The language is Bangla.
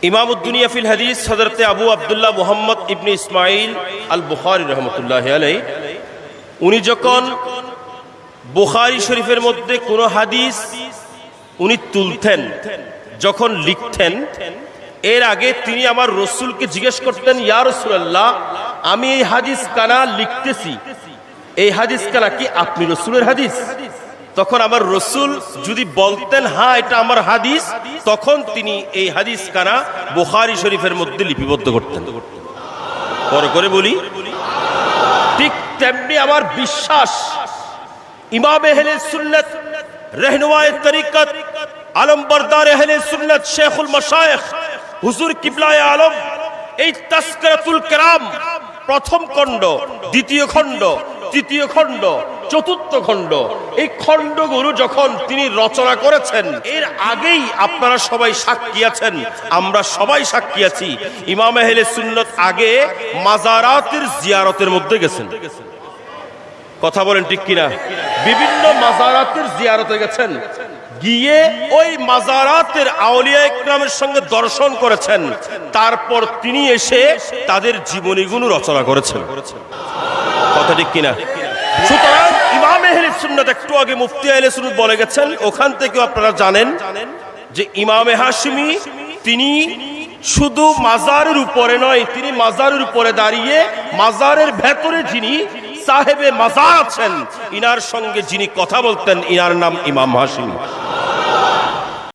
ইমামুদ্দুনিয়া ফিল হাদিস হযরতে আবু আব্দুল্লাহ মুহাম্মদ ইবনে ইসমাইল আল বুখারী রাহমাতুল্লাহি আলাইহি উনি যখন বুখারী শরীফের মধ্যে কোনো হাদিস উনি তুলতেন, যখন লিখতেন, এর আগে তিনি আমার রাসূলকে জিজ্ঞেস করতেন, ইয়া রাসূলুল্লাহ, আমি এই হাদিস কানা লিখতেছি, এই হাদিস কানা কি আপনি রাসূলের হাদিস? তখন আমার রাসূল যদি বলতেন হ্যাঁ এটা আমার হাদিস, তখন তিনি এই হাদিস কানা বুখারী শরীফের মধ্যে লিপিবদ্ধ করতেন। পরে করে বলি, ঠিক তেমনি আমার বিশ্বাস ইমাম আহলে সুন্নাত रहनुमाए तरीकत आलम बरदार अहले सुन्नत शेखुल मशाइख हुजूर किबलाए आलम এই তাসকিরাতুল কিরাম প্রথম খণ্ড, দ্বিতীয় খণ্ড, তৃতীয় খণ্ড, চতুর্থ খণ্ড, এই খণ্ডগুলো যখন তিনি রচনা করেছেন, এর আগেই আপনারা সবাই সাক্ষী আছেন, আমরা সবাই সাক্ষী আছি, ইমাম আহলে সুন্নাত আগে মাজারাতের জিয়ারতের মধ্যে গেছেন। কথা বলেন ঠিক কিনা? বিভিন্ন মাজারাতের জিয়ারতে গেছেন, গিয়ে ওই মাজারাতের আউলিয়া ইকরামের সঙ্গে দর্শন করেছেন, তারপর তিনি এসে তাদের জীবনীগুলো রচনা করেছেন। কথা ঠিক কিনা? সুতরাং ইমাম আহলে সুন্নাত, একটু আগে মুফতি আহলে সুন্নাত বলে গেছেন, ওখান থেকেও আপনারা জানেন যে ইমামে হাশিমি তিনি শুধু মাজারের উপরে নয়, তিনি মাজারের উপরে দাঁড়িয়ে মাজারের ভেতরে যিনি সাহেবে মাজার আছেন, ইনার সঙ্গে যিনি কথা বলতেন, ইনার নাম ইমাম হাশিমি।